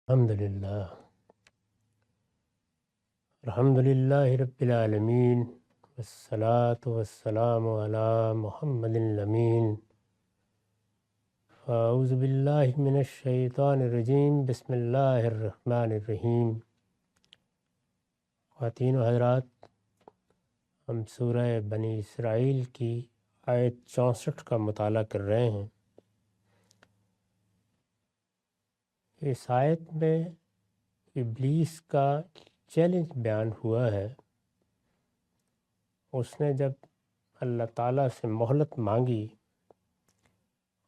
الحمدللہ رب العالمین والصلاة والسلام علی محمد الامین اعوذ باللہ من الشیطان الرجیم بسم اللہ الرحمن الرحیم۔ خواتین و حضرات، ہم سورہ بنی اسرائیل کی آیت 64 کا مطالعہ کر رہے ہیں۔ اس آیت میں ابلیس کا چیلنج بیان ہوا ہے۔ اس نے جب اللہ تعالیٰ سے مہلت مانگی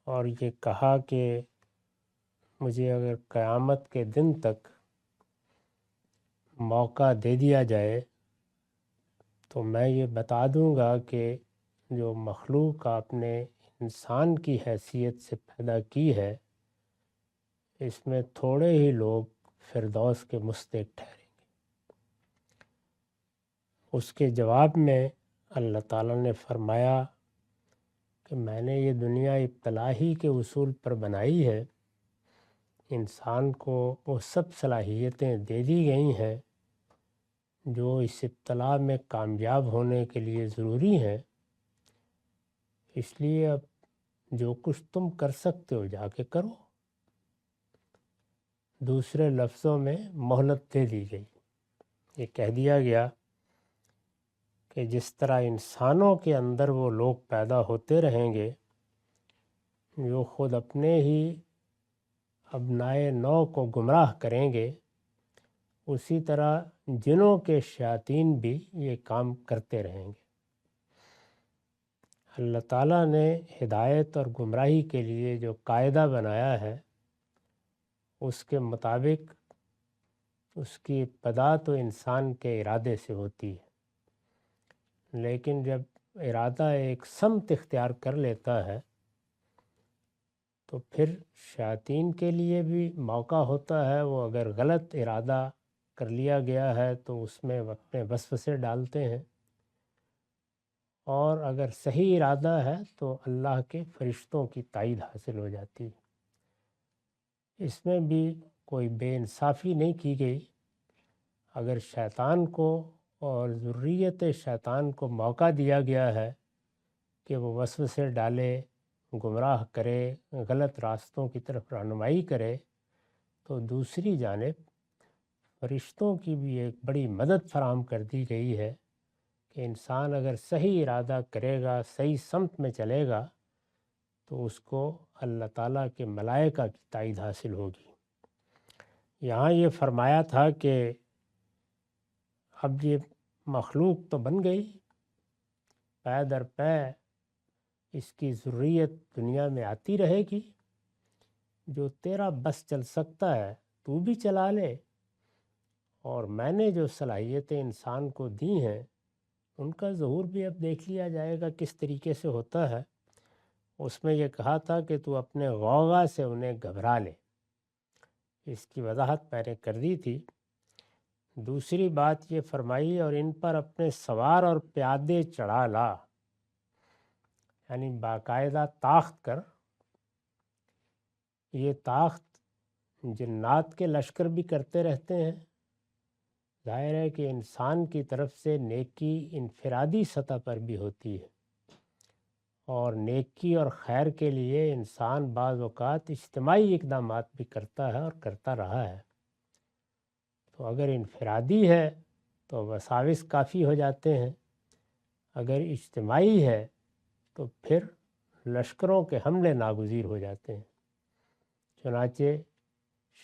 اور یہ کہا کہ مجھے اگر قیامت کے دن تک موقع دے دیا جائے تو میں یہ بتا دوں گا کہ جو مخلوق آپ نے انسان کی حیثیت سے پیدا کی ہے، اس میں تھوڑے ہی لوگ فردوس کے مستحق ٹھہریں گے۔ اس کے جواب میں اللہ تعالیٰ نے فرمایا کہ میں نے یہ دنیا ابتلا ہی کے اصول پر بنائی ہے۔ انسان کو وہ سب صلاحیتیں دے دی گئی ہیں جو اس ابتلا میں کامیاب ہونے کے لیے ضروری ہیں۔ اس لیے اب جو کچھ تم کر سکتے ہو جا کے کرو۔ دوسرے لفظوں میں مہلت دے دی گئی۔ یہ کہہ دیا گیا کہ جس طرح انسانوں کے اندر وہ لوگ پیدا ہوتے رہیں گے جو خود اپنے ہی ابنائے نو کو گمراہ کریں گے، اسی طرح جنوں کے شیاطین بھی یہ کام کرتے رہیں گے۔ اللہ تعالیٰ نے ہدایت اور گمراہی کے لیے جو قاعدہ بنایا ہے، اس کے مطابق اس کی ابتدا تو انسان کے ارادے سے ہوتی ہے، لیکن جب ارادہ ایک سمت اختیار کر لیتا ہے تو پھر شیاطین کے لیے بھی موقع ہوتا ہے۔ وہ اگر غلط ارادہ کر لیا گیا ہے تو اس میں اپنے وسوسے ڈالتے ہیں، اور اگر صحیح ارادہ ہے تو اللہ کے فرشتوں کی تائید حاصل ہو جاتی ہے۔ اس میں بھی کوئی بے انصافی نہیں کی گئی۔ اگر شیطان کو اور ذریت شیطان کو موقع دیا گیا ہے کہ وہ وسوسے ڈالے، گمراہ کرے، غلط راستوں کی طرف رہنمائی کرے، تو دوسری جانب فرشتوں کی بھی ایک بڑی مدد فراہم کر دی گئی ہے کہ انسان اگر صحیح ارادہ کرے گا، صحیح سمت میں چلے گا، تو اس کو اللہ تعالیٰ کے ملائکہ کی تائید حاصل ہوگی۔ یہاں یہ فرمایا تھا کہ اب یہ مخلوق تو بن گئی، پے در پے اس کی ذریت دنیا میں آتی رہے گی۔ جو تیرا بس چل سکتا ہے تو بھی چلا لے، اور میں نے جو صلاحیتیں انسان کو دی ہیں ان کا ظہور بھی اب دیکھ لیا جائے گا کس طریقے سے ہوتا ہے۔ اس میں یہ کہا تھا کہ تو اپنے غوغا سے انہیں گھبرا لے۔ اس کی وضاحت میں نے کر دی تھی۔ دوسری بات یہ فرمائی اور ان پر اپنے سوار اور پیادے چڑھا لا، یعنی باقاعدہ طاقت کر۔ یہ طاقت جنات کے لشکر بھی کرتے رہتے ہیں۔ ظاہر ہے کہ انسان کی طرف سے نیکی انفرادی سطح پر بھی ہوتی ہے، اور نیکی اور خیر کے لیے انسان بعض اوقات اجتماعی اقدامات بھی کرتا ہے اور کرتا رہا ہے۔ تو اگر انفرادی ہے تو وساوس کافی ہو جاتے ہیں، اگر اجتماعی ہے تو پھر لشکروں کے حملے ناگزیر ہو جاتے ہیں۔ چنانچہ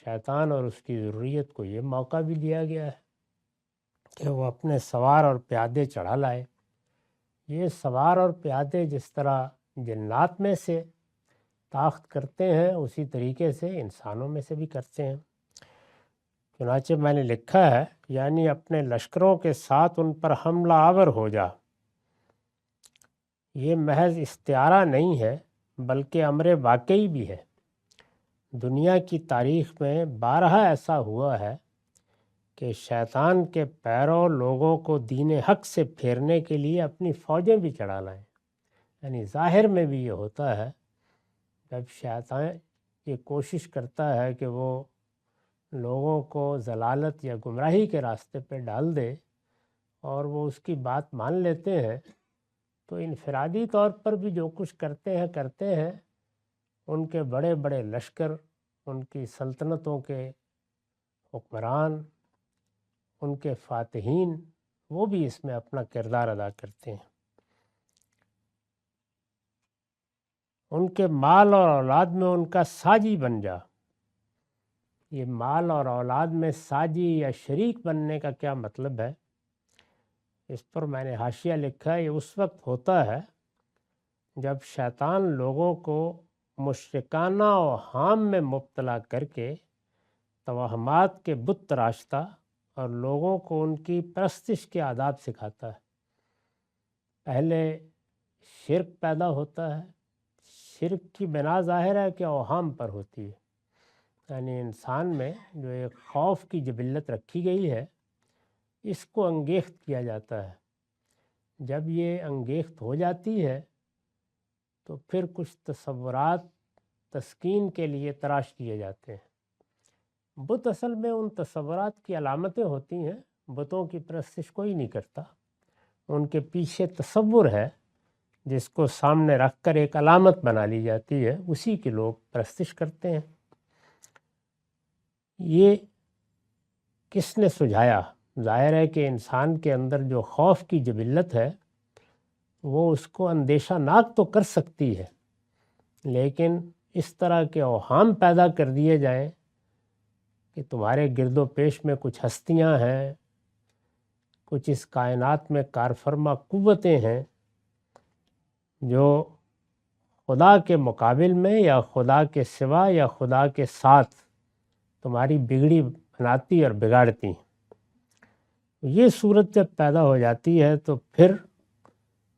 شیطان اور اس کی ذریت کو یہ موقع بھی دیا گیا ہے کہ وہ اپنے سوار اور پیادے چڑھا لائے۔ یہ سوار اور پیادے جس طرح جنات میں سے طاقت کرتے ہیں، اسی طریقے سے انسانوں میں سے بھی کرتے ہیں۔ چنانچہ میں نے لکھا ہے، یعنی اپنے لشکروں کے ساتھ ان پر حملہ آور ہو جا۔ یہ محض استعارہ نہیں ہے بلکہ امر واقعی بھی ہے۔ دنیا کی تاریخ میں بارہا ایسا ہوا ہے کہ شیطان کے پیروں لوگوں کو دین حق سے پھیرنے کے لیے اپنی فوجیں بھی چڑھا لائیں۔ یعنی ظاہر میں بھی یہ ہوتا ہے، جب شیطان یہ کوشش کرتا ہے کہ وہ لوگوں کو ضلالت یا گمراہی کے راستے پہ ڈال دے اور وہ اس کی بات مان لیتے ہیں، تو انفرادی طور پر بھی جو کچھ کرتے ہیں ان کے بڑے بڑے لشکر، ان کی سلطنتوں کے حکمران، ان کے فاتحین، وہ بھی اس میں اپنا کردار ادا کرتے ہیں۔ ان کے مال اور اولاد میں ان کا ساجی بن جا۔ یہ مال اور اولاد میں ساجی یا شریک بننے کا کیا مطلب ہے؟ اس پر میں نے حاشیہ لکھا ہے، یہ اس وقت ہوتا ہے جب شیطان لوگوں کو مشرکانہ اوہام میں مبتلا کر کے توہمات کے بت تراشتا اور لوگوں کو ان کی پرستش کے آداب سکھاتا ہے۔ پہلے شرک پیدا ہوتا ہے، شرک کی بنا ظاہر ہے کہ اوہام پر ہوتی ہے، یعنی انسان میں جو ایک خوف کی جبلت رکھی گئی ہے اس کو انگیخت کیا جاتا ہے۔ جب یہ انگیخت ہو جاتی ہے تو پھر کچھ تصورات تسکین کے لیے تراش کیے جاتے ہیں۔ بت اصل میں ان تصورات کی علامتیں ہوتی ہیں، بتوں کی پرستش کوئی نہیں کرتا، ان کے پیچھے تصور ہے جس کو سامنے رکھ کر ایک علامت بنا لی جاتی ہے، اسی کی لوگ پرستش کرتے ہیں۔ یہ کس نے سجھایا؟ ظاہر ہے کہ انسان کے اندر جو خوف کی جبلت ہے وہ اس کو اندیشہ ناک تو کر سکتی ہے، لیکن اس طرح کے اوہام پیدا کر دیے جائیں کہ تمہارے گرد و پیش میں کچھ ہستیاں ہیں، کچھ اس کائنات میں کارفرما قوتیں ہیں جو خدا کے مقابل میں یا خدا کے سوا یا خدا کے ساتھ تمہاری بگڑی بناتی اور بگاڑتی ہیں۔ یہ صورت جب پیدا ہو جاتی ہے تو پھر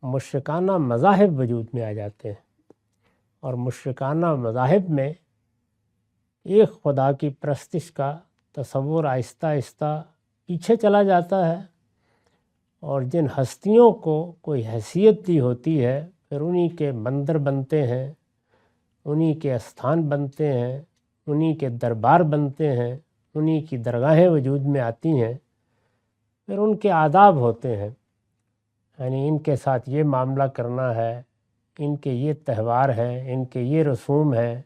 مشرکانہ مذاہب وجود میں آ جاتے ہیں، اور مشرکانہ مذاہب میں ایک خدا کی پرستش کا تصور آہستہ آہستہ پیچھے چلا جاتا ہے، اور جن ہستیوں کو کوئی حیثیت دی ہوتی ہے پھر انہی کے مندر بنتے ہیں، انہی کے استھان بنتے ہیں، انہی کے دربار بنتے ہیں، انہی کی درگاہیں وجود میں آتی ہیں، پھر ان کے آداب ہوتے ہیں، یعنی ان کے ساتھ یہ معاملہ کرنا ہے، ان کے یہ تہوار ہیں، ان کے یہ رسوم ہیں،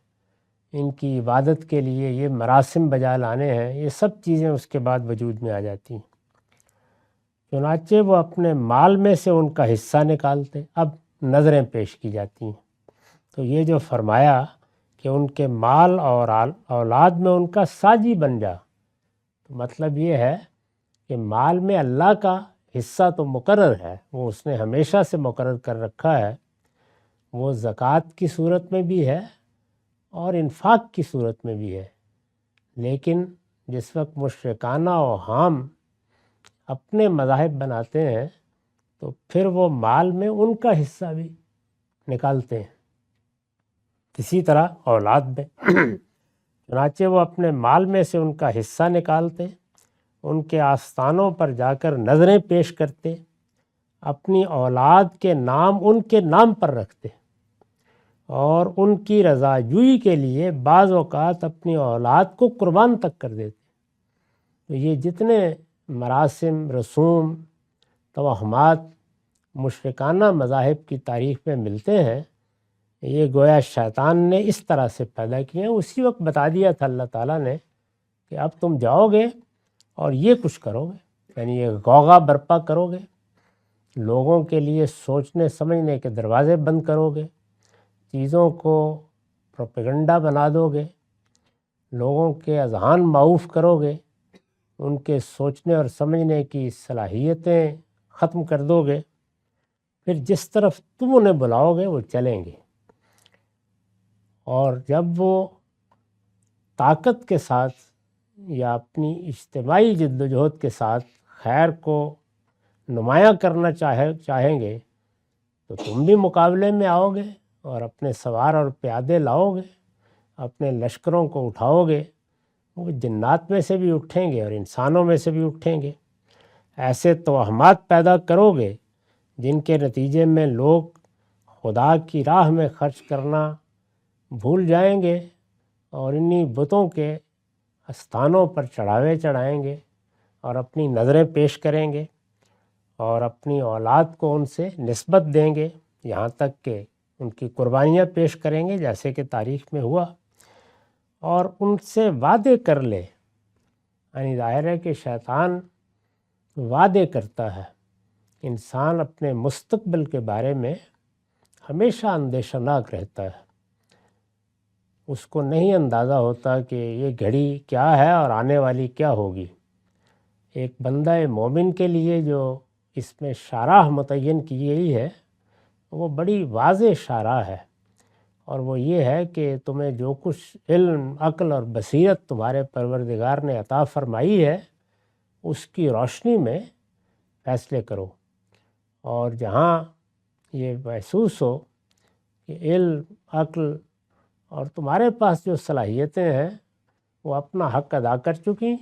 ان کی عبادت کے لیے یہ مراسم بجا لانے ہیں، یہ سب چیزیں اس کے بعد وجود میں آ جاتی ہیں۔ چنانچہ وہ اپنے مال میں سے ان کا حصہ نکالتے، اب نظریں پیش کی جاتی ہیں۔ تو یہ جو فرمایا کہ ان کے مال اور اولاد میں ان کا ساجی بن جا، تو مطلب یہ ہے کہ مال میں اللہ کا حصہ تو مقرر ہے، وہ اس نے ہمیشہ سے مقرر کر رکھا ہے، وہ زکوٰۃ کی صورت میں بھی ہے اور انفاق کی صورت میں بھی ہے، لیکن جس وقت مشرکانہ اوہام اپنے مذاہب بناتے ہیں تو پھر وہ مال میں ان کا حصہ بھی نکالتے ہیں، اسی طرح اولاد میں چنانچہ وہ اپنے مال میں سے ان کا حصہ نکالتے، ان کے آستانوں پر جا کر نظریں پیش کرتے، اپنی اولاد کے نام ان کے نام پر رکھتے، اور ان کی رضا جوئی کے لیے بعض اوقات اپنی اولاد کو قربان تک کر دیتے۔ تو یہ جتنے مراسم، رسوم، توہمات مشرکانہ مذاہب کی تاریخ میں ملتے ہیں، یہ گویا شیطان نے اس طرح سے پیدا کیے ہیں۔ اسی وقت بتا دیا تھا اللہ تعالیٰ نے کہ اب تم جاؤ گے اور یہ کچھ کرو گے، یعنی یہ غوغا برپا کرو گے، لوگوں کے لیے سوچنے سمجھنے کے دروازے بند کرو گے، چیزوں کو پروپیگنڈا بنا دو گے، لوگوں کے اذہان معوف کرو گے، ان کے سوچنے اور سمجھنے کی صلاحیتیں ختم کر دو گے، پھر جس طرف تم انہیں بلاؤ گے وہ چلیں گے۔ اور جب وہ طاقت کے ساتھ یا اپنی اجتماعی جد و جہد کے ساتھ خیر کو نمایاں کرنا چاہیں گے تو تم بھی مقابلے میں آؤ گے اور اپنے سوار اور پیادے لاؤ گے، اپنے لشکروں کو اٹھاؤ گے، وہ جنات میں سے بھی اٹھیں گے اور انسانوں میں سے بھی اٹھیں گے۔ ایسے توہمات پیدا کرو گے جن کے نتیجے میں لوگ خدا کی راہ میں خرچ کرنا بھول جائیں گے اور انہی بتوں کے استھانوں پر چڑھاوے چڑھائیں گے اور اپنی نظریں پیش کریں گے اور اپنی اولاد کو ان سے نسبت دیں گے، یہاں تک کہ ان کی قربانیاں پیش کریں گے جیسے کہ تاریخ میں ہوا، اور ان سے وعدے کر لے، یعنی ظاہر ہے کہ شیطان وعدے کرتا ہے۔ انسان اپنے مستقبل کے بارے میں ہمیشہ اندیشہ ناک رہتا ہے، اس کو نہیں اندازہ ہوتا کہ یہ گھڑی کیا ہے اور آنے والی کیا ہوگی۔ ایک بندہ مومن کے لیے جو اس میں شرح متعین کی گئی ہے وہ بڑی واضح شرح ہے، اور وہ یہ ہے کہ تمہیں جو کچھ علم، عقل اور بصیرت تمہارے پروردگار نے عطا فرمائی ہے اس کی روشنی میں فیصلے کرو، اور جہاں یہ محسوس ہو کہ علم، عقل اور تمہارے پاس جو صلاحیتیں ہیں وہ اپنا حق ادا کر چکی،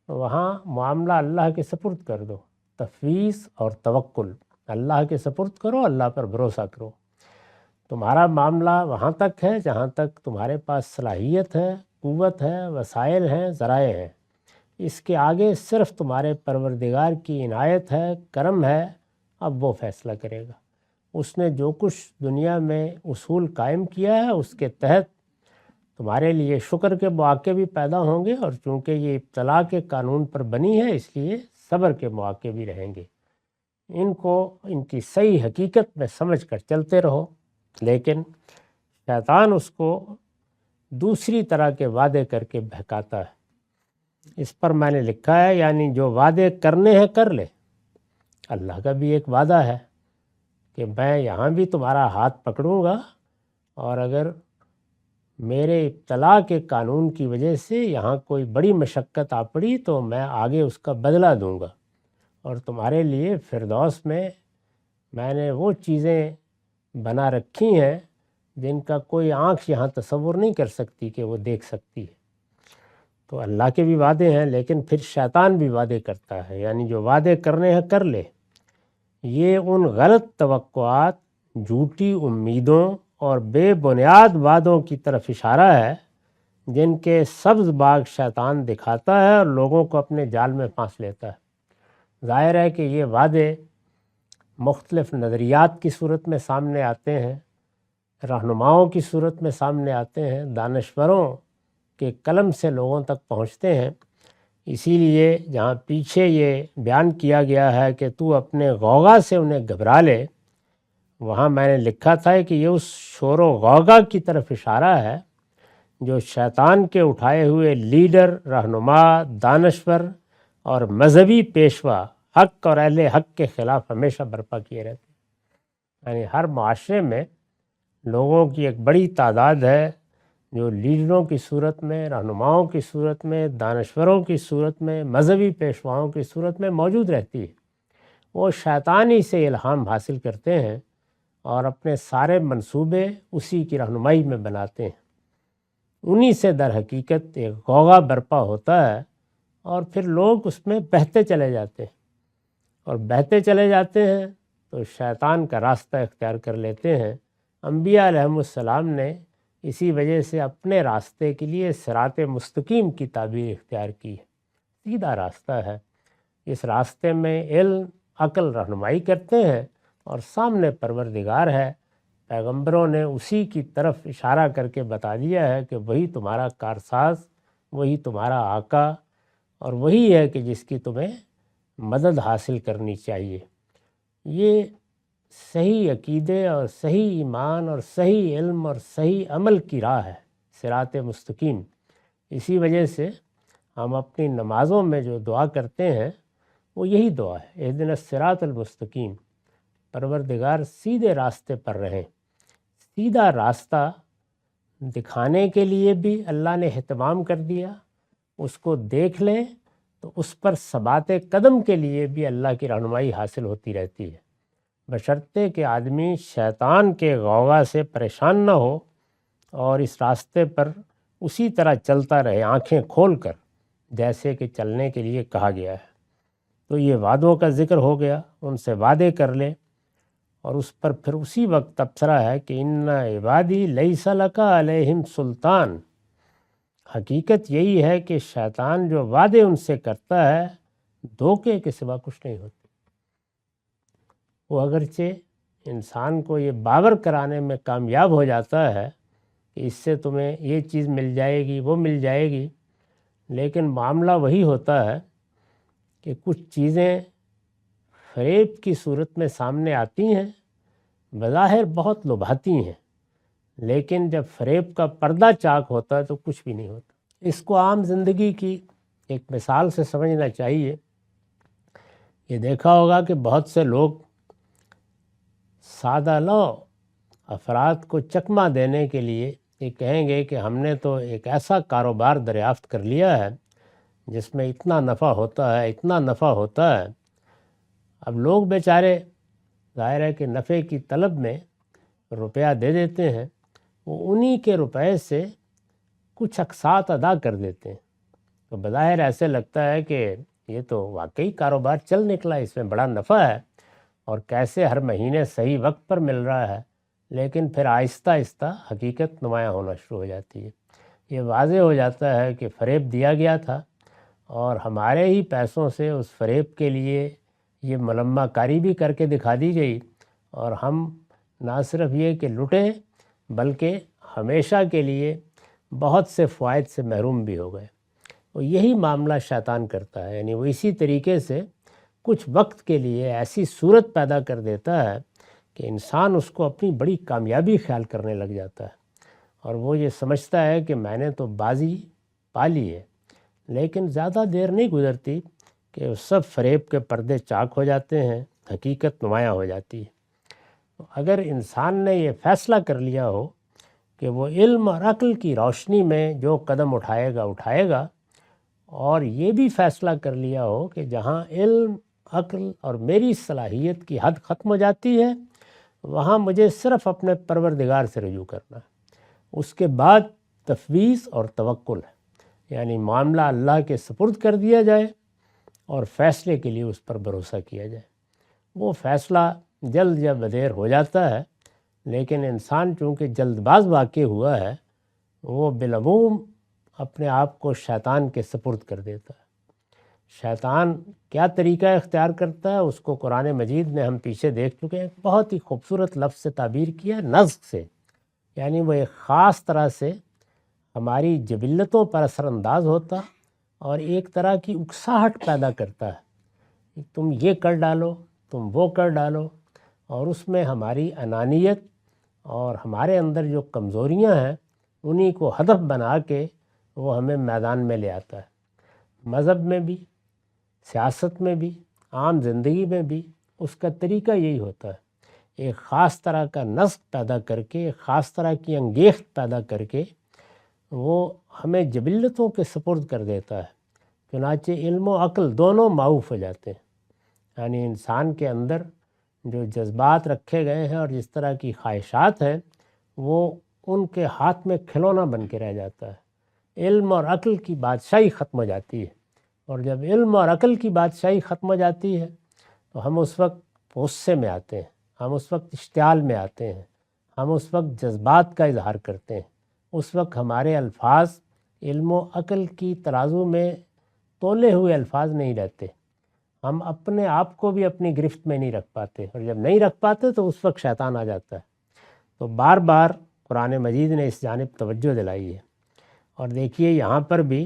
وہاں معاملہ اللہ کے سپرد کر دو۔ تفویض اور توکل، اللہ کے سپرد کرو، اللہ پر بھروسہ کرو۔ تمہارا معاملہ وہاں تک ہے جہاں تک تمہارے پاس صلاحیت ہے، قوت ہے، وسائل ہیں، ذرائع ہیں۔ اس کے آگے صرف تمہارے پروردگار کی عنایت ہے، کرم ہے، اب وہ فیصلہ کرے گا۔ اس نے جو کچھ دنیا میں اصول قائم کیا ہے اس کے تحت تمہارے لیے شکر کے مواقع بھی پیدا ہوں گے، اور چونکہ یہ ابتلا کے قانون پر بنی ہے اس لیے صبر کے مواقع بھی رہیں گے۔ ان کو ان کی صحیح حقیقت میں سمجھ کر چلتے رہو، لیکن شیطان اس کو دوسری طرح کے وعدے کر کے بہکاتا ہے۔ اس پر میں نے لکھا ہے، یعنی جو وعدے کرنے ہیں کر لے۔ اللہ کا بھی ایک وعدہ ہے کہ میں یہاں بھی تمہارا ہاتھ پکڑوں گا، اور اگر میرے ابتلا کے قانون کی وجہ سے یہاں کوئی بڑی مشقت آ پڑی تو میں آگے اس کا بدلہ دوں گا، اور تمہارے لیے فردوس میں نے وہ چیزیں بنا رکھی ہیں جن کا کوئی آنکھ یہاں تصور نہیں کر سکتی کہ وہ دیکھ سکتی ہے۔ تو اللہ کے بھی وعدے ہیں، لیکن پھر شیطان بھی وعدے کرتا ہے، یعنی جو وعدے کرنے ہیں کر لے۔ یہ ان غلط توقعات، جھوٹی امیدوں اور بے بنیاد وعدوں کی طرف اشارہ ہے جن کے سبز باغ شیطان دکھاتا ہے اور لوگوں کو اپنے جال میں پھانس لیتا ہے۔ ظاہر ہے کہ یہ وعدے مختلف نظریات کی صورت میں سامنے آتے ہیں، رہنماؤں کی صورت میں سامنے آتے ہیں، دانشوروں کے قلم سے لوگوں تک پہنچتے ہیں۔ اسی لیے جہاں پیچھے یہ بیان کیا گیا ہے کہ تو اپنے غوغا سے انہیں گھبرا لے، وہاں میں نے لکھا تھا کہ یہ اس شور و غوغا کی طرف اشارہ ہے جو شیطان کے اٹھائے ہوئے لیڈر، رہنما، دانشور اور مذہبی پیشوا حق اور اہل حق کے خلاف ہمیشہ برپا کیے رہتے ہیں۔ یعنی ہر معاشرے میں لوگوں کی ایک بڑی تعداد ہے جو لیڈروں کی صورت میں، رہنماؤں کی صورت میں، دانشوروں کی صورت میں، مذہبی پیشواؤں کی صورت میں موجود رہتی ہے۔ وہ شیطانی سے الہام حاصل کرتے ہیں اور اپنے سارے منصوبے اسی کی رہنمائی میں بناتے ہیں۔ انہی سے در حقیقت ایک غوغا برپا ہوتا ہے، اور پھر لوگ اس میں بہتے چلے جاتے ہیں، اور بہتے چلے جاتے ہیں تو شیطان کا راستہ اختیار کر لیتے ہیں۔ انبیاء علیہم السلام نے اسی وجہ سے اپنے راستے کے لیے صراط مستقیم کی تعبیر اختیار کی ہے، سیدھا راستہ ہے۔ اس راستے میں علم، عقل رہنمائی کرتے ہیں، اور سامنے پروردگار ہے۔ پیغمبروں نے اسی کی طرف اشارہ کر کے بتا دیا ہے کہ وہی تمہارا کارساز، وہی تمہارا آقا، اور وہی ہے کہ جس کی تمہیں مدد حاصل کرنی چاہیے۔ یہ صحیح عقیدے اور صحیح ایمان اور صحیح علم اور صحیح عمل کی راہ ہے، صراط مستقیم۔ اسی وجہ سے ہم اپنی نمازوں میں جو دعا کرتے ہیں وہ یہی دعا ہے، اہدنا الصراط المستقیم، پروردگار سیدھے راستے پر رہیں۔ سیدھا راستہ دکھانے کے لیے بھی اللہ نے اہتمام کر دیا، اس کو دیکھ لیں تو اس پر ثبات قدم کے لیے بھی اللہ کی رہنمائی حاصل ہوتی رہتی ہے، بشرطے کہ آدمی شیطان کے غوغا سے پریشان نہ ہو اور اس راستے پر اسی طرح چلتا رہے آنکھیں کھول کر، جیسے کہ چلنے کے لیے کہا گیا ہے۔ تو یہ وعدوں کا ذکر ہو گیا، ان سے وعدے کر لے، اور اس پر پھر اسی وقت تبصرہ ہے کہ ان عبادی لیس لک علیہم سلطان، حقیقت یہی ہے کہ شیطان جو وعدے ان سے کرتا ہے دھوکے کے سوا کچھ نہیں ہوتے۔ وہ اگرچہ انسان کو یہ باور کرانے میں کامیاب ہو جاتا ہے کہ اس سے تمہیں یہ چیز مل جائے گی، وہ مل جائے گی، لیکن معاملہ وہی ہوتا ہے کہ کچھ چیزیں فریب کی صورت میں سامنے آتی ہیں، بظاہر بہت لبھاتی ہیں، لیکن جب فریب کا پردہ چاک ہوتا ہے تو کچھ بھی نہیں ہوتا۔ اس کو عام زندگی کی ایک مثال سے سمجھنا چاہیے۔ یہ دیکھا ہوگا کہ بہت سے لوگ سادہ لو افراد کو چکمہ دینے کے لیے یہ کہیں گے کہ ہم نے تو ایک ایسا کاروبار دریافت کر لیا ہے جس میں اتنا نفع ہوتا ہے، اتنا نفع ہوتا ہے۔ اب لوگ بیچارے ظاہر ہے کہ نفع کی طلب میں روپیہ دے دیتے ہیں، وہ انہی کے روپے سے کچھ اقساط ادا کر دیتے ہیں، تو بظاہر ایسے لگتا ہے کہ یہ تو واقعی کاروبار چل نکلا، اس میں بڑا نفع ہے اور کیسے ہر مہینے صحیح وقت پر مل رہا ہے، لیکن پھر آہستہ آہستہ حقیقت نمایاں ہونا شروع ہو جاتی ہے۔ یہ واضح ہو جاتا ہے کہ فریب دیا گیا تھا اور ہمارے ہی پیسوں سے اس فریب کے لیے یہ ملمہ کاری بھی کر کے دکھا دی گئی، اور ہم نہ صرف یہ کہ لٹے بلکہ ہمیشہ کے لیے بہت سے فوائد سے محروم بھی ہو گئے۔ اور یہی معاملہ شیطان کرتا ہے، یعنی وہ اسی طریقے سے کچھ وقت کے لیے ایسی صورت پیدا کر دیتا ہے کہ انسان اس کو اپنی بڑی کامیابی خیال کرنے لگ جاتا ہے، اور وہ یہ سمجھتا ہے کہ میں نے تو بازی پا لی ہے، لیکن زیادہ دیر نہیں گزرتی کہ سب فریب کے پردے چاک ہو جاتے ہیں، حقیقت نمایاں ہو جاتی ہے۔ اگر انسان نے یہ فیصلہ کر لیا ہو کہ وہ علم اور عقل کی روشنی میں جو قدم اٹھائے گا، اور یہ بھی فیصلہ کر لیا ہو کہ جہاں علم، عقل اور میری صلاحیت کی حد ختم ہو جاتی ہے وہاں مجھے صرف اپنے پروردگار سے رجوع کرنا ہے، اس کے بعد تفویض اور توکل ہے، یعنی معاملہ اللہ کے سپرد کر دیا جائے اور فیصلے کے لیے اس پر بھروسہ کیا جائے۔ وہ فیصلہ جلد یا بدیر ہو جاتا ہے، لیکن انسان چونکہ جلد باز واقع ہوا ہے وہ بالعموم اپنے آپ کو شیطان کے سپرد کر دیتا ہے۔ شیطان کیا طریقہ اختیار کرتا ہے اس کو قرآن مجید میں ہم پیچھے دیکھ چکے ہیں، بہت ہی خوبصورت لفظ سے تعبیر کیا ہے، نزغ سے، یعنی وہ ایک خاص طرح سے ہماری جبلتوں پر اثر انداز ہوتا اور ایک طرح کی اکساہٹ پیدا کرتا ہے، تم یہ کر ڈالو، تم وہ کر ڈالو، اور اس میں ہماری انانیت اور ہمارے اندر جو کمزوریاں ہیں انہی کو ہدف بنا کے وہ ہمیں میدان میں لے آتا ہے۔ مذہب میں بھی، سیاست میں بھی، عام زندگی میں بھی اس کا طریقہ یہی ہوتا ہے، ایک خاص طرح کا نسق پیدا کر کے، ایک خاص طرح کی انگیخت پیدا کر کے وہ ہمیں جبلتوں کے سپرد کر دیتا ہے، چنانچہ علم و عقل دونوں معاف ہو جاتے ہیں۔ یعنی انسان کے اندر جو جذبات رکھے گئے ہیں اور جس طرح کی خواہشات ہیں وہ ان کے ہاتھ میں کھلونا بن کے رہ جاتا ہے، علم اور عقل کی بادشاہی ختم ہو جاتی ہے، اور جب علم اور عقل کی بادشاہی ختم ہو جاتی ہے تو ہم اس وقت غصے میں آتے ہیں، ہم اس وقت اشتعال میں آتے ہیں، ہم اس وقت جذبات کا اظہار کرتے ہیں، اس وقت ہمارے الفاظ علم و عقل کی ترازو میں تولے ہوئے الفاظ نہیں رہتے، ہم اپنے آپ کو بھی اپنی گرفت میں نہیں رکھ پاتے، اور جب نہیں رکھ پاتے تو اس وقت شیطان آ جاتا ہے۔ تو بار بار قرآن مجید نے اس جانب توجہ دلائی ہے، اور دیکھیے یہاں پر بھی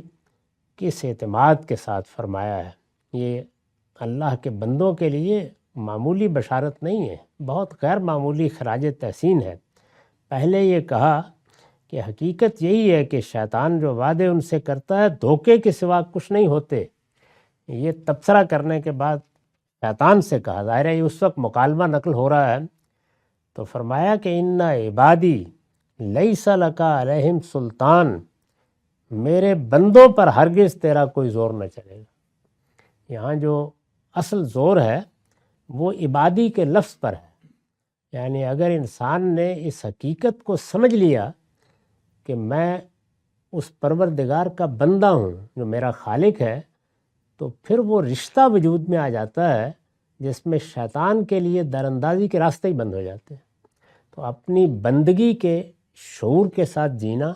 کس اعتماد کے ساتھ فرمایا ہے۔ یہ اللہ کے بندوں کے لیے معمولی بشارت نہیں ہے، بہت غیر معمولی خراج تحسین ہے۔ پہلے یہ کہا کہ حقیقت یہی ہے کہ شیطان جو وعدے ان سے کرتا ہے دھوکے کے سوا کچھ نہیں ہوتے۔ یہ تبصرہ کرنے کے بعد شیطان سے کہا، ظاہر ہے اس وقت مکالمہ نقل ہو رہا ہے، تو فرمایا کہ ان عبادی لیس لک علیہم سلطان، میرے بندوں پر ہرگز تیرا کوئی زور نہ چلے گا۔ یہاں جو اصل زور ہے وہ عبادی کے لفظ پر ہے، یعنی اگر انسان نے اس حقیقت کو سمجھ لیا کہ میں اس پروردگار کا بندہ ہوں جو میرا خالق ہے، تو پھر وہ رشتہ وجود میں آ جاتا ہے جس میں شیطان کے لیے دراندازی کے راستے ہی بند ہو جاتے ہیں۔ تو اپنی بندگی کے شعور کے ساتھ جینا،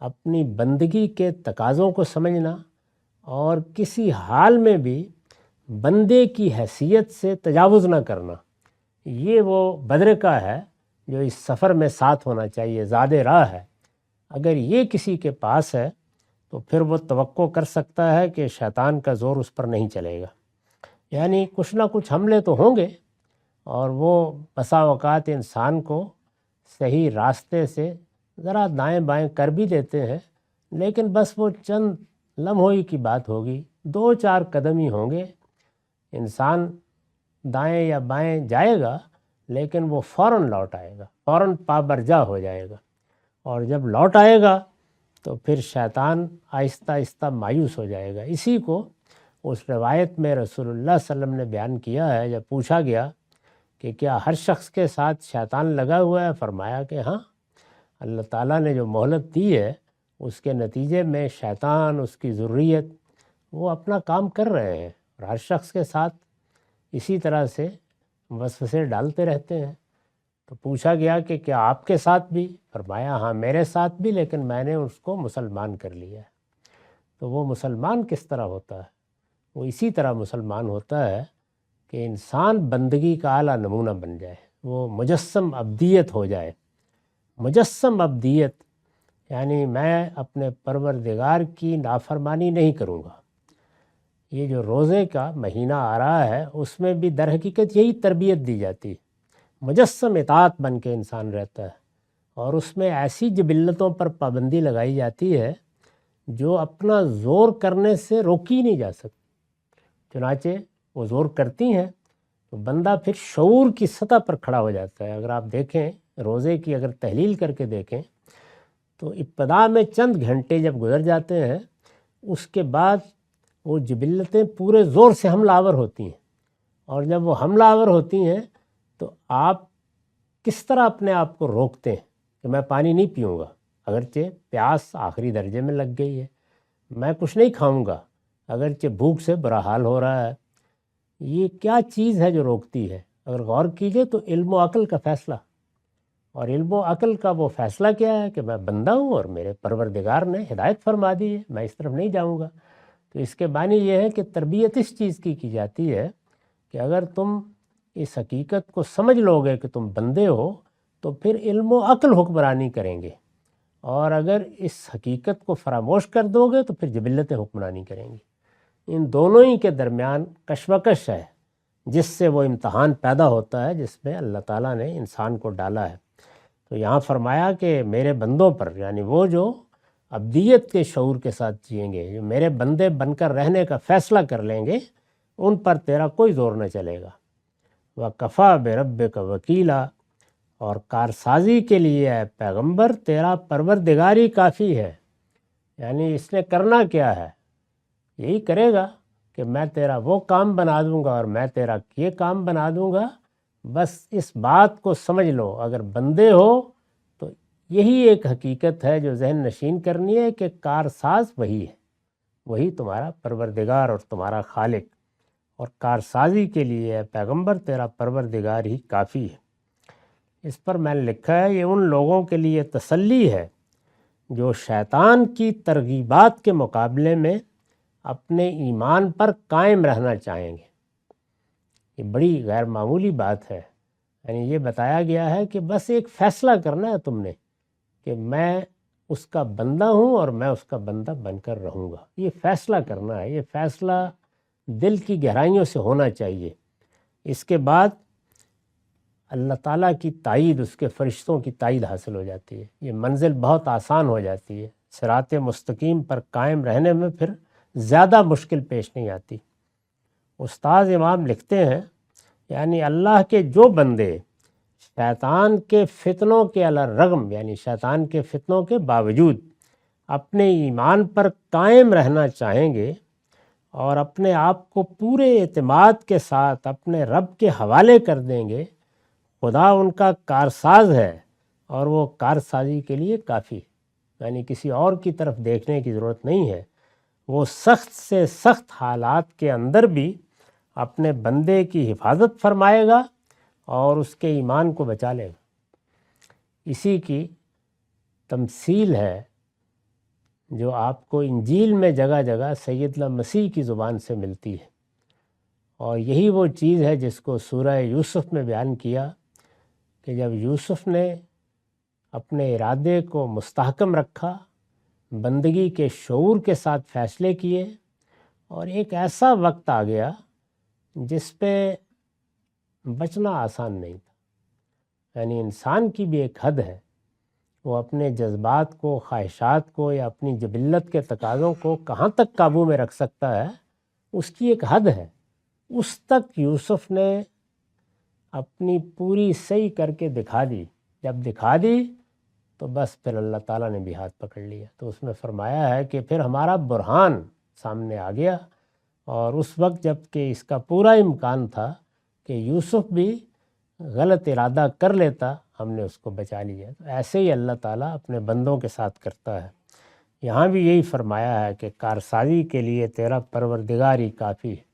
اپنی بندگی کے تقاضوں کو سمجھنا اور کسی حال میں بھی بندے کی حیثیت سے تجاوز نہ کرنا، یہ وہ بدرقہ ہے جو اس سفر میں ساتھ ہونا چاہیے، زاد راہ ہے۔ اگر یہ کسی کے پاس ہے تو پھر وہ توقع کر سکتا ہے کہ شیطان کا زور اس پر نہیں چلے گا۔ یعنی کچھ نہ کچھ حملے تو ہوں گے، اور وہ بسا اوقات انسان کو صحیح راستے سے ذرا دائیں بائیں کر بھی دیتے ہیں، لیکن بس وہ چند لمحوں کی بات ہوگی، 2-4 قدم ہی ہوں گے، انسان دائیں یا بائیں جائے گا لیکن وہ فوراً لوٹ آئے گا، فوراً پابرجا ہو جائے گا، اور جب لوٹ آئے گا تو پھر شیطان آہستہ آہستہ مایوس ہو جائے گا۔ اسی کو اس روایت میں رسول اللہ صلی اللہ علیہ وسلم نے بیان کیا ہے، جب پوچھا گیا کہ کیا ہر شخص کے ساتھ شیطان لگا ہوا ہے؟ فرمایا کہ ہاں، اللہ تعالیٰ نے جو مہلت دی ہے اس کے نتیجے میں شیطان، اس کی ذریت، وہ اپنا کام کر رہے ہیں، اور ہر شخص کے ساتھ اسی طرح سے وسوسے ڈالتے رہتے ہیں۔ تو پوچھا گیا کہ کیا آپ کے ساتھ بھی؟ فرمایا ہاں، میرے ساتھ بھی، لیکن میں نے اس کو مسلمان کر لیا ہے۔ تو وہ مسلمان کس طرح ہوتا ہے؟ وہ اسی طرح مسلمان ہوتا ہے کہ انسان بندگی کا اعلیٰ نمونہ بن جائے، وہ مجسم ابدیت ہو جائے۔ مجسم ابدیت یعنی میں اپنے پروردگار کی نافرمانی نہیں کروں گا۔ یہ جو روزے کا مہینہ آ رہا ہے اس میں بھی در حقیقت یہی تربیت دی جاتی ہے، مجسم اطاعت بن کے انسان رہتا ہے، اور اس میں ایسی جبلتوں پر پابندی لگائی جاتی ہے جو اپنا زور کرنے سے روکی نہیں جا سکتی، چنانچہ وہ زور کرتی ہیں تو بندہ پھر شعور کی سطح پر کھڑا ہو جاتا ہے۔ اگر آپ دیکھیں روزے کی اگر تحلیل کر کے دیکھیں تو ابتدا میں چند گھنٹے جب گزر جاتے ہیں، اس کے بعد وہ جبلتیں پورے زور سے حملہ آور ہوتی ہیں، اور جب وہ حملہ آور ہوتی ہیں تو آپ کس طرح اپنے آپ کو روکتے ہیں کہ میں پانی نہیں پیوں گا، اگرچہ پیاس آخری درجے میں لگ گئی ہے، میں کچھ نہیں کھاؤں گا اگرچہ بھوک سے برا حال ہو رہا ہے۔ یہ کیا چیز ہے جو روکتی ہے؟ اگر غور کیجئے تو علم و عقل کا فیصلہ، اور علم و عقل کا وہ فیصلہ کیا ہے کہ میں بندہ ہوں اور میرے پروردگار نے ہدایت فرما دی ہے، میں اس طرف نہیں جاؤں گا۔ تو اس کے معنی یہ ہے کہ تربیت اس چیز کی جاتی ہے کہ اگر تم اس حقیقت کو سمجھ لو گے کہ تم بندے ہو تو پھر علم و عقل حکمرانی کریں گے، اور اگر اس حقیقت کو فراموش کر دو گے تو پھر جبلتیں حکمرانی کریں گی۔ ان دونوں ہی کے درمیان کشمکش ہے جس سے وہ امتحان پیدا ہوتا ہے جس میں اللہ تعالیٰ نے انسان کو ڈالا ہے۔ تو یہاں فرمایا کہ میرے بندوں پر، یعنی وہ جو ابدیت کے شعور کے ساتھ جئیں گے، جو میرے بندے بن کر رہنے کا فیصلہ کر لیں گے، ان پر تیرا کوئی زور نہ چلے گا۔ وَكَفَى بِرَبِّكَ وَكِيلًا، اور کارسازی کے لیے اے پیغمبر تیرا پروردگار ہی کافی ہے۔ یعنی اس نے کرنا کیا ہے؟ یہی کرے گا کہ میں تیرا وہ کام بنا دوں گا اور میں تیرا یہ کام بنا دوں گا۔ بس اس بات کو سمجھ لو، اگر بندے ہو تو یہی ایک حقیقت ہے جو ذہن نشین کرنی ہے کہ کارساز وہی ہے، وہی تمہارا پروردگار اور تمہارا خالق، اور کارسازی کے لیے اے پیغمبر تیرا پروردگار ہی کافی ہے۔ اس پر میں نے لکھا ہے یہ ان لوگوں کے لیے تسلی ہے جو شیطان کی ترغیبات کے مقابلے میں اپنے ایمان پر قائم رہنا چاہیں گے۔ یہ بڑی غیر معمولی بات ہے، یعنی یہ بتایا گیا ہے کہ بس ایک فیصلہ کرنا ہے تم نے کہ میں اس کا بندہ ہوں اور میں اس کا بندہ بن کر رہوں گا۔ یہ فیصلہ کرنا ہے، یہ فیصلہ دل کی گہرائیوں سے ہونا چاہیے۔ اس کے بعد اللہ تعالیٰ کی تائید، اس کے فرشتوں کی تائید حاصل ہو جاتی ہے، یہ منزل بہت آسان ہو جاتی ہے، صراط مستقیم پر قائم رہنے میں پھر زیادہ مشکل پیش نہیں آتی۔ استاذ امام لکھتے ہیں یعنی اللہ کے جو بندے شیطان کے فتنوں کے علی الرغم، یعنی شیطان کے فتنوں کے باوجود اپنے ایمان پر قائم رہنا چاہیں گے اور اپنے آپ کو پورے اعتماد کے ساتھ اپنے رب کے حوالے کر دیں گے، خدا ان کا کارساز ہے اور وہ کارسازی کے لیے کافی ہے، یعنی کسی اور کی طرف دیکھنے کی ضرورت نہیں ہے۔ وہ سخت سے سخت حالات کے اندر بھی اپنے بندے کی حفاظت فرمائے گا اور اس کے ایمان کو بچا لے گا۔ اسی کی تمثیل ہے جو آپ کو انجیل میں جگہ جگہ سیدنا مسیح کی زبان سے ملتی ہے، اور یہی وہ چیز ہے جس کو سورہ یوسف میں بیان کیا کہ جب یوسف نے اپنے ارادے کو مستحکم رکھا، بندگی کے شعور کے ساتھ فیصلے کیے، اور ایک ایسا وقت آ گیا جس پہ بچنا آسان نہیں تھا۔ یعنی انسان کی بھی ایک حد ہے، وہ اپنے جذبات کو، خواہشات کو یا اپنی جبلت کے تقاضوں کو کہاں تک قابو میں رکھ سکتا ہے، اس کی ایک حد ہے۔ اس تک یوسف نے اپنی پوری صحیح کر کے دکھا دی۔ جب دکھا دی تو بس پھر اللہ تعالیٰ نے بھی ہاتھ پکڑ لیا۔ تو اس میں فرمایا ہے کہ پھر ہمارا برہان سامنے آ گیا، اور اس وقت جب کہ اس کا پورا امکان تھا کہ یوسف بھی غلط ارادہ کر لیتا، ہم نے اس کو بچا لیا۔ تو ایسے ہی اللہ تعالیٰ اپنے بندوں کے ساتھ کرتا ہے۔ یہاں بھی یہی فرمایا ہے کہ کارسازی کے لیے تیرا پروردگار ہی کافی ہے۔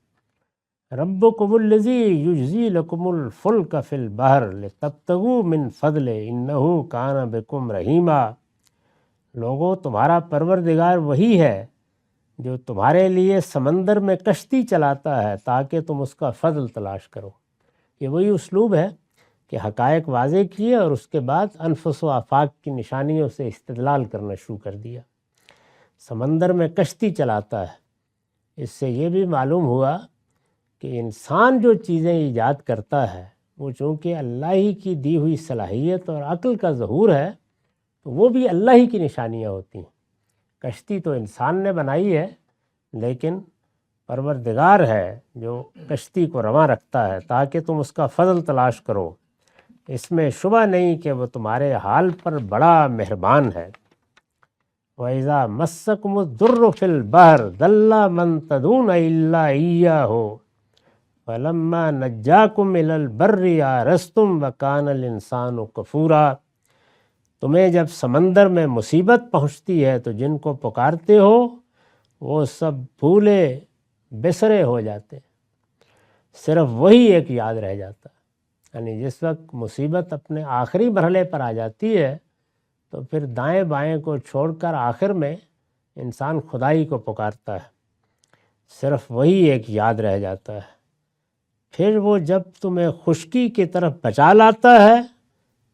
ربکم الذی یجزی لکم الفلک فی البحر لتبتغوا من فضلہ انہ کان بکم رحیما۔ لوگو، تمہارا پروردگار وہی ہے جو تمہارے لیے سمندر میں کشتی چلاتا ہے تاکہ تم اس کا فضل تلاش کرو۔ یہ وہی اسلوب ہے کہ حقائق واضح کیے اور اس کے بعد انفس و آفاق کی نشانیوں سے استدلال کرنا شروع کر دیا۔ سمندر میں کشتی چلاتا ہے۔ اس سے یہ بھی معلوم ہوا کہ انسان جو چیزیں ایجاد کرتا ہے وہ چونکہ اللہ ہی کی دی ہوئی صلاحیت اور عقل کا ظہور ہے، تو وہ بھی اللہ ہی کی نشانیاں ہوتی ہیں۔ کشتی تو انسان نے بنائی ہے، لیکن پروردگار ہے جو کشتی کو رواں رکھتا ہے تاکہ تم اس کا فضل تلاش کرو۔ اس میں شبہ نہیں کہ وہ تمہارے حال پر بڑا مہربان ہے۔ وَإِذَا مَسَّكُمُ الضُّرُّ فِي الْبَحْرِ ضَلَّ مَن تَدْعُونَ إِلَّا إِيَّاهُ فَلَمَّا نَجَّاكُمْ إِلَى الْبَرِّ أَعْرَضْتُمْ وَكَانَ الْإِنسَانُ كَفُورًا۔ تمہیں جب سمندر میں مصیبت پہنچتی ہے تو جن کو پکارتے ہو وہ سب بھولے بسرے ہو جاتے ہیں، صرف وہی ایک یاد رہ جاتا ہے۔ یعنی جس وقت مصیبت اپنے آخری مرحلے پر آ جاتی ہے تو پھر دائیں بائیں کو چھوڑ کر آخر میں انسان خدائی کو پکارتا ہے، صرف وہی ایک یاد رہ جاتا ہے۔ پھر وہ جب تمہیں خشکی کی طرف بچا لاتا ہے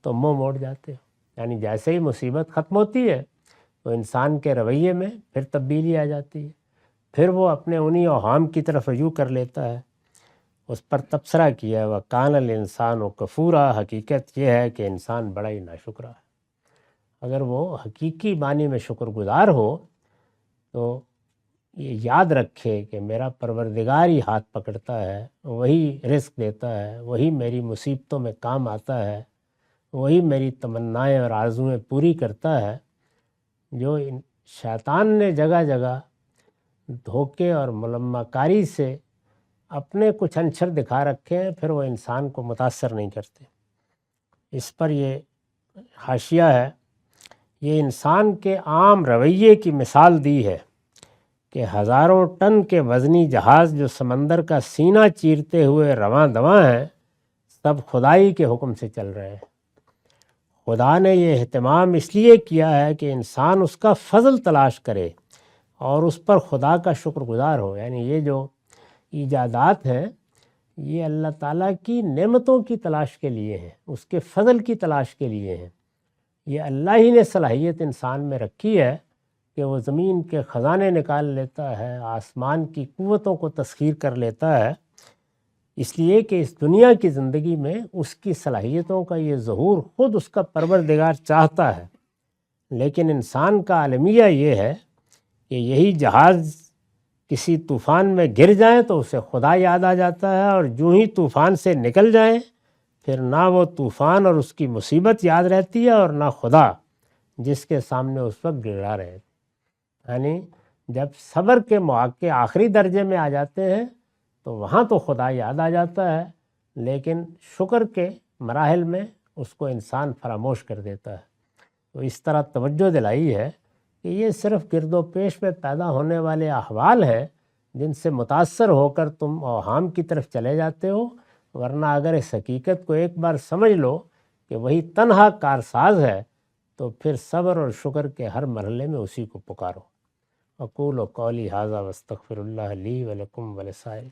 تو منہ موڑ جاتے ہو۔ یعنی جیسے ہی مصیبت ختم ہوتی ہے تو انسان کے رویے میں پھر تبدیلی آ جاتی ہے، پھر وہ اپنے انہی اوہام کی طرف رجوع کر لیتا ہے۔ اس پر تبصرہ کیا ہے وَكَانَ الْإِنسَانُ كَفُورًا۔ حقیقت یہ ہے کہ انسان بڑا ہی ناشکرا ہے۔ اگر وہ حقیقی معنی میں شکر گزار ہو تو یہ یاد رکھے کہ میرا پروردگار ہی ہاتھ پکڑتا ہے، وہی رزق دیتا ہے، وہی میری مصیبتوں میں کام آتا ہے، وہی میری تمنائیں اور آرزویں پوری کرتا ہے۔ جو شیطان نے جگہ جگہ دھوکے اور ملمہ کاری سے اپنے کچھ عنصر دکھا رکھے ہیں، پھر وہ انسان کو متاثر نہیں کرتے۔ اس پر یہ حاشیہ ہے، یہ انسان کے عام رویے کی مثال دی ہے کہ ہزاروں ٹن کے وزنی جہاز جو سمندر کا سینہ چیرتے ہوئے رواں دواں ہیں، سب خدائی کے حکم سے چل رہے ہیں۔ خدا نے یہ اہتمام اس لیے کیا ہے کہ انسان اس کا فضل تلاش کرے اور اس پر خدا کا شکر گزار ہو۔ یعنی یہ جو ایجادات ہیں یہ اللہ تعالیٰ کی نعمتوں کی تلاش کے لیے ہیں، اس کے فضل کی تلاش کے لیے ہیں۔ یہ اللہ ہی نے صلاحیت انسان میں رکھی ہے کہ وہ زمین کے خزانے نکال لیتا ہے، آسمان کی قوتوں کو تسخیر کر لیتا ہے، اس لیے کہ اس دنیا کی زندگی میں اس کی صلاحیتوں کا یہ ظہور خود اس کا پروردگار چاہتا ہے۔ لیکن انسان کا المیہ یہ ہے کہ یہی جہاز کسی طوفان میں گر جائیں تو اسے خدا یاد آ جاتا ہے، اور جو ہی طوفان سے نکل جائیں پھر نہ وہ طوفان اور اس کی مصیبت یاد رہتی ہے اور نہ خدا جس کے سامنے اس وقت گڑا رہے۔ یعنی جب صبر کے مواقع آخری درجے میں آ جاتے ہیں تو وہاں تو خدا یاد آ جاتا ہے، لیکن شکر کے مراحل میں اس کو انسان فراموش کر دیتا ہے۔ تو اس طرح توجہ دلائی ہے کہ یہ صرف گرد و پیش میں پیدا ہونے والے احوال ہیں جن سے متاثر ہو کر تم اوہام کی طرف چلے جاتے ہو، ورنہ اگر اس حقیقت کو ایک بار سمجھ لو کہ وہی تنہا کارساز ہے تو پھر صبر اور شکر کے ہر مرحلے میں اسی کو پکارو۔ اقول قولی ھذا واستغفر اللہ لی ولکم ولسائر